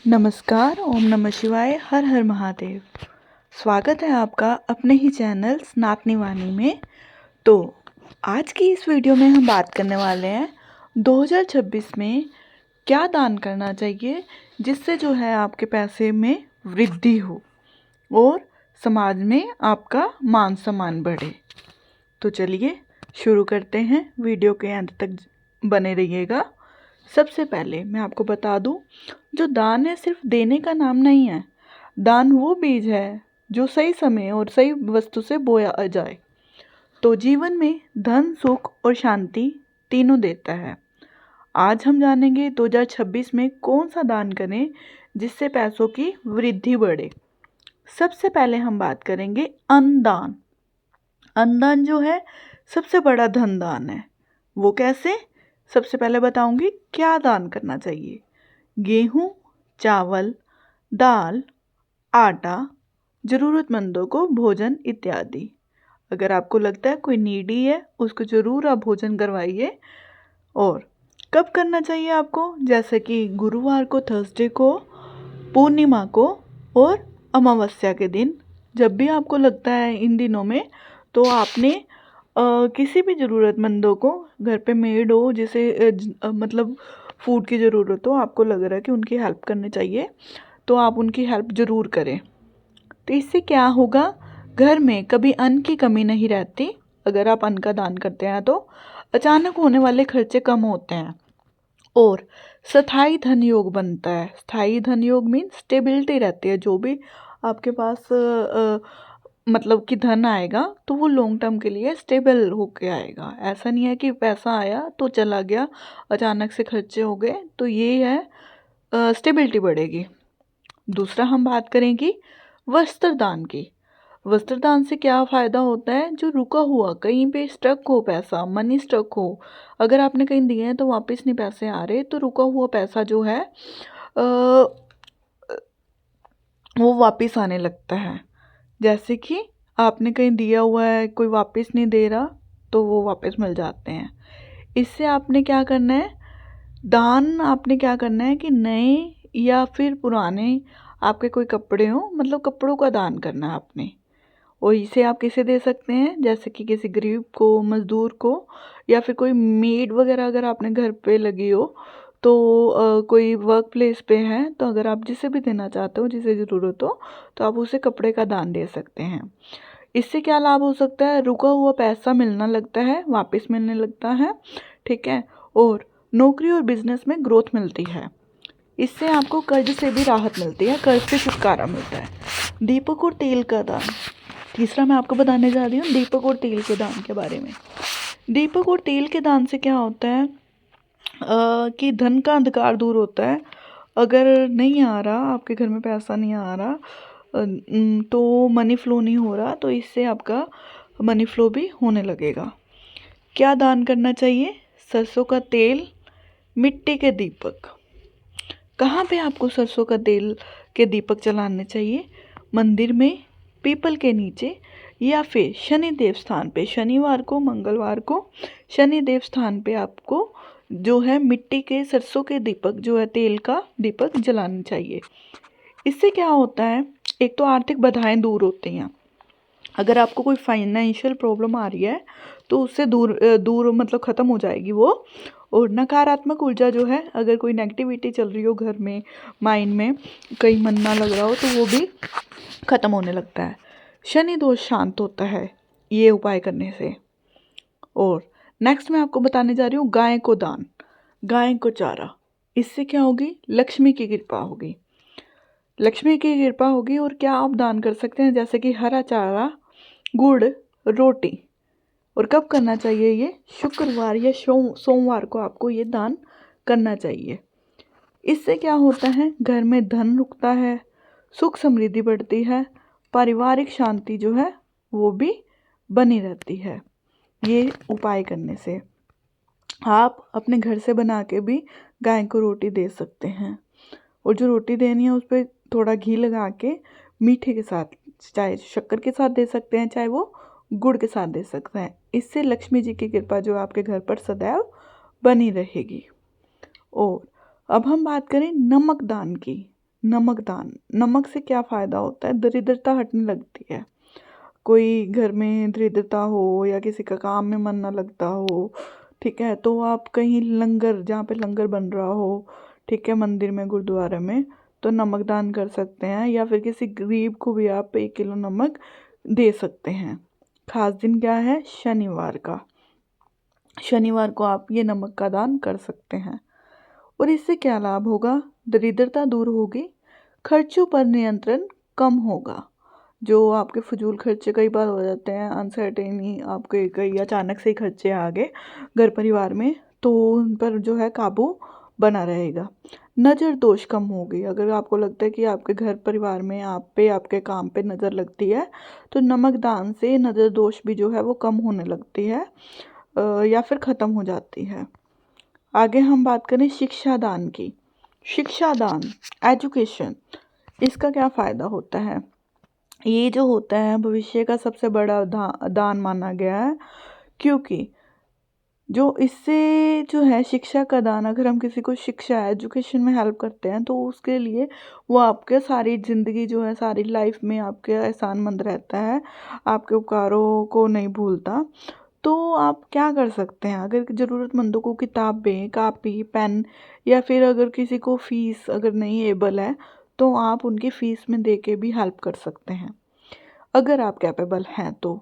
नमस्कार, ओम नमः शिवाय, हर हर महादेव। स्वागत है आपका अपने ही चैनल सनातनी वाणी में। तो आज की इस वीडियो में हम बात करने वाले हैं 2026 में क्या दान करना चाहिए जिससे जो है आपके पैसे में वृद्धि हो और समाज में आपका मान सम्मान बढ़े। तो चलिए शुरू करते हैं, वीडियो के अंत तक बने रहिएगा। सबसे पहले मैं आपको बता दूं, जो दान है सिर्फ देने का नाम नहीं है। दान वो बीज है जो सही समय और सही वस्तु से बोया जाए तो जीवन में धन, सुख और शांति तीनों देता है। आज हम जानेंगे 2026 में कौन सा दान करें जिससे पैसों की वृद्धि बढ़े। सबसे पहले हम बात करेंगे अन्नदान। अन्नदान जो है सबसे बड़ा धन दान है। वो कैसे? सबसे पहले बताऊंगी क्या दान करना चाहिए। गेहूं, चावल, दाल, आटा, ज़रूरतमंदों को भोजन इत्यादि। अगर आपको लगता है कोई नीडी है उसको ज़रूर आप भोजन करवाइए। और कब करना चाहिए आपको? जैसे कि गुरुवार को, थर्सडे को, पूर्णिमा को और अमावस्या के दिन। जब भी आपको लगता है इन दिनों में, तो आपने किसी भी ज़रूरतमंदों को, घर पे मेड हो जिसे मतलब फूड की ज़रूरत हो, आपको लग रहा है कि उनकी हेल्प करनी चाहिए, तो आप उनकी हेल्प ज़रूर करें। तो इससे क्या होगा, घर में कभी अन्न की कमी नहीं रहती। अगर आप अन्न का दान करते हैं तो अचानक होने वाले खर्चे कम होते हैं और स्थायी धन योग बनता है। स्थायी धन योग मीन स्टेबिलिटी रहती है। जो भी आपके पास मतलब कि धन आएगा तो वो लॉन्ग टर्म के लिए स्टेबल होके आएगा। ऐसा नहीं है कि पैसा आया तो चला गया, अचानक से खर्चे हो गए। तो ये है स्टेबिलिटी बढ़ेगी। दूसरा हम बात करेंगे वस्त्र दान की। वस्त्र दान से क्या फ़ायदा होता है? जो रुका हुआ कहीं पे स्टक हो, पैसा मनी स्टक हो, अगर आपने कहीं दिए हैं तो वापस नहीं पैसे आ रहे, तो रुका हुआ पैसा जो है वो वापस आने लगता है। जैसे कि आपने कहीं दिया हुआ है, कोई वापस नहीं दे रहा, तो वो वापस मिल जाते हैं। इससे आपने क्या करना है, दान आपने क्या करना है कि नए या फिर पुराने आपके कोई कपड़े हो, मतलब कपड़ों का दान करना है आपने। और इसे आप किसे दे सकते हैं? जैसे कि किसी गरीब को, मज़दूर को, या फिर कोई मेड वगैरह अगर आपने घर पे लगी हो, तो कोई वर्क प्लेस पे है, तो अगर आप जिसे भी देना चाहते हो, जिसे ज़रूरत हो, तो आप उसे कपड़े का दान दे सकते हैं। इससे क्या लाभ हो सकता है? रुका हुआ पैसा मिलना लगता है, वापस मिलने लगता है, ठीक है। और नौकरी और बिजनेस में ग्रोथ मिलती है। इससे आपको कर्ज से भी राहत मिलती है, कर्ज से छुटकारा मिलता है। दीपक और तेल का दान। तीसरा मैं आपको बताने जा रही हूँ दीपक और तेल के दान के बारे में। दीपक और तेल के दान से क्या होता है कि धन का अंधकार दूर होता है। अगर नहीं आ रहा, आपके घर में पैसा नहीं आ रहा, तो मनी फ्लो नहीं हो रहा, तो इससे आपका मनी फ्लो भी होने लगेगा। क्या दान करना चाहिए? सरसों का तेल, मिट्टी के दीपक। कहाँ पे आपको सरसों का तेल के दीपक जलाने चाहिए? मंदिर में, पीपल के नीचे, या फिर शनि देव स्थान पे। शनिवार को, मंगलवार को शनि देव स्थान पे आपको जो है मिट्टी के सरसों के दीपक, जो है तेल का दीपक जलाना चाहिए। इससे क्या होता है, एक तो आर्थिक बाधाएं दूर होती हैं। अगर आपको कोई फाइनेंशियल प्रॉब्लम आ रही है तो उससे दूर दूर मतलब ख़त्म हो जाएगी वो। और नकारात्मक ऊर्जा जो है, अगर कोई नेगेटिविटी चल रही हो घर में, माइंड में कहीं मन ना लग रहा हो, तो वो भी ख़त्म होने लगता है। शनि दोष शांत होता है ये उपाय करने से। और नेक्स्ट मैं आपको बताने जा रही हूँ गाय को दान, गाय को चारा। इससे क्या होगी? लक्ष्मी की कृपा होगी, लक्ष्मी की कृपा होगी। और क्या आप दान कर सकते हैं? जैसे कि हरा चारा, गुड़, रोटी। और कब करना चाहिए ये? शुक्रवार या सोमवार को आपको ये दान करना चाहिए। इससे क्या होता है, घर में धन रुकता है, सुख समृद्धि बढ़ती है, पारिवारिक शांति जो है वो भी बनी रहती है ये उपाय करने से। आप अपने घर से बना के भी गाय को रोटी दे सकते हैं। और जो रोटी देनी है उस पर थोड़ा घी लगा के मीठे के साथ, चाहे शक्कर के साथ दे सकते हैं, चाहे वो गुड़ के साथ दे सकते हैं। इससे लक्ष्मी जी की कृपा जो आपके घर पर सदैव बनी रहेगी। और अब हम बात करें नमक दान की। नमक दान। नमक से क्या फ़ायदा होता है? दरिद्रता हटने लगती है। कोई घर में दरिद्रता हो या किसी का काम में मन ना लगता हो, ठीक है, तो आप कहीं लंगर, जहाँ पे लंगर बन रहा हो, ठीक है, मंदिर में, गुरुद्वारे में, तो नमक दान कर सकते हैं, या फिर किसी गरीब को भी आप 1 किलो नमक दे सकते हैं। खास दिन क्या है? शनिवार का। शनिवार को आप ये नमक का दान कर सकते हैं। और इससे क्या लाभ होगा? दरिद्रता दूर होगी, खर्चों पर नियंत्रण कम होगा। जो आपके फजूल खर्चे कई बार हो जाते हैं, अनसर्टेनी, आपके कई अचानक से ही खर्चे आ गए घर परिवार में, तो उन पर जो है काबू बना रहेगा। नज़र दोष कम होगी। अगर आपको लगता है कि आपके घर परिवार में आप पे, आपके काम पे नज़र लगती है, तो नमक दान से नज़र दोष भी जो है वो कम होने लगती है, या फिर ख़त्म हो जाती है। आगे हम बात करें शिक्षा दान की। शिक्षा दान, एजुकेशन, इसका क्या फ़ायदा होता है? ये जो होता है भविष्य का सबसे बड़ा दान माना गया है, क्योंकि जो इससे जो है शिक्षा का दान, अगर हम किसी को शिक्षा, एजुकेशन में हेल्प करते हैं, तो उसके लिए वो आपके सारी ज़िंदगी जो है, सारी लाइफ में आपके एहसानमंद रहता है, आपके उपकारों को नहीं भूलता। तो आप क्या कर सकते हैं? अगर ज़रूरतमंदों को किताबें, कापी, पेन, या फिर अगर किसी को फ़ीस अगर नहीं एबल है, तो आप उनकी फ़ीस में दे के भी हेल्प कर सकते हैं। अगर आप कैपेबल हैं तो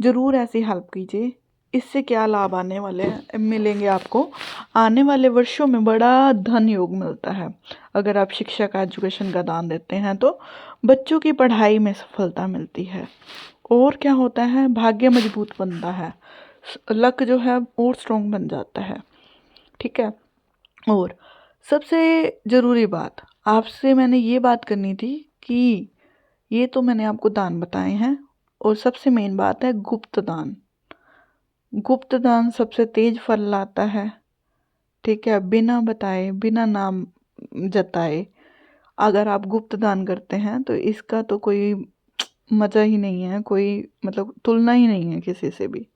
ज़रूर ऐसी हेल्प कीजिए। इससे क्या लाभ आने वाले हैं, मिलेंगे आपको? आने वाले वर्षों में बड़ा धन योग मिलता है। अगर आप शिक्षा का, एजुकेशन का दान देते हैं तो बच्चों की पढ़ाई में सफलता मिलती है। और क्या होता है? भाग्य मजबूत बनता है, लक जो है और स्ट्रॉन्ग बन जाता है, ठीक है। और सबसे ज़रूरी बात आपसे मैंने ये बात करनी थी कि ये तो मैंने आपको दान बताए हैं, और सबसे मेन बात है गुप्त दान। गुप्त दान सबसे तेज फल लाता है, ठीक है, बिना बताए, बिना नाम जताए। अगर आप गुप्त दान करते हैं तो इसका तो कोई मज़ा ही नहीं है, कोई मतलब तुलना ही नहीं है किसी से भी।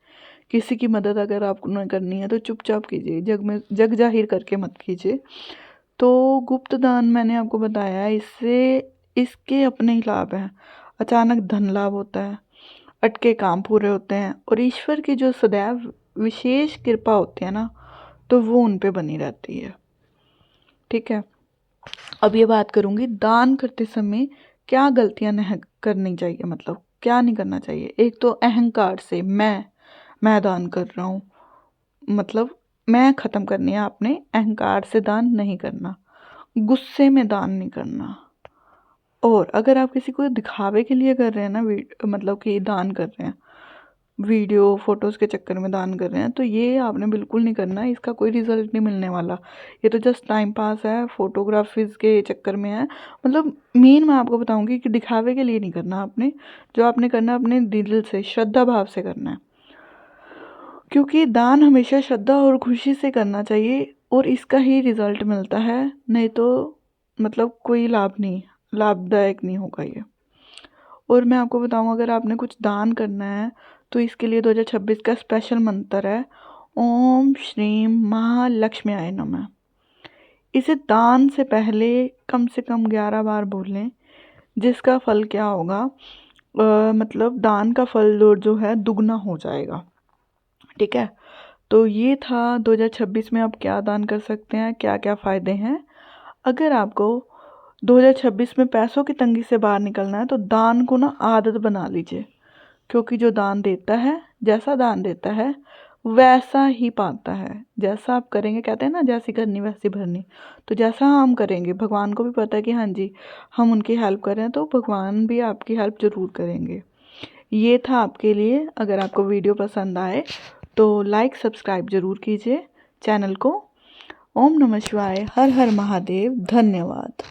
किसी की मदद अगर आपने करनी है तो चुपचाप कीजिए, जग में जग जाहिर करके मत कीजिए। तो गुप्त दान मैंने आपको बताया है, इससे इसके अपने ही लाभ हैं। अचानक धन लाभ होता है, अटके काम पूरे होते हैं, और ईश्वर की जो सदैव विशेष कृपा होती है ना, तो वो उन पे बनी रहती है, ठीक है। अब ये बात करूँगी दान करते समय क्या गलतियाँ नहीं करनी चाहिए, मतलब क्या नहीं करना चाहिए। एक तो अहंकार से मैं दान कर रहा हूँ, मतलब मैं ख़त्म करनी है आपने, अहंकार से दान नहीं करना। गुस्से में दान नहीं करना। और अगर आप किसी को दिखावे के लिए कर रहे हैं ना, मतलब कि दान कर रहे हैं, वीडियो फोटोज़ के चक्कर में दान कर रहे हैं, तो ये आपने बिल्कुल नहीं करना। इसका कोई रिजल्ट नहीं मिलने वाला। ये तो जस्ट टाइम पास है, फोटोग्राफीज़ के चक्कर में है। मतलब मेन मैं आपको बताऊंगी कि दिखावे के लिए नहीं करना आपने। जो आपने करना है अपने दिल से, श्रद्धा भाव से करना है, क्योंकि दान हमेशा श्रद्धा और खुशी से करना चाहिए, और इसका ही रिजल्ट मिलता है। नहीं तो मतलब कोई लाभदायक नहीं होगा ये। और मैं आपको बताऊं, अगर आपने कुछ दान करना है तो इसके लिए 2026 का स्पेशल मंत्र है, ओम श्रीम महालक्ष्म्याय नमः। इसे दान से पहले कम से कम 11 बार बोलें, जिसका फल क्या होगा, मतलब दान का फल जो है दुगना हो जाएगा, ठीक है। तो ये था 2026 में आप क्या दान कर सकते हैं, क्या क्या फ़ायदे हैं। अगर आपको 2026 में पैसों की तंगी से बाहर निकलना है तो दान को ना आदत बना लीजिए, क्योंकि जो दान देता है, जैसा दान देता है वैसा ही पाता है। जैसा आप करेंगे, कहते हैं ना जैसी करनी वैसी भरनी, तो जैसा हम करेंगे, भगवान को भी पता है कि हाँ जी हम उनकी हेल्प कर रहे हैं, तो भगवान भी आपकी हेल्प ज़रूर करेंगे। ये था आपके लिए। अगर आपको वीडियो पसंद आए तो लाइक सब्सक्राइब ज़रूर कीजिए चैनल को। ओम नमः शिवाय, हर हर महादेव, धन्यवाद।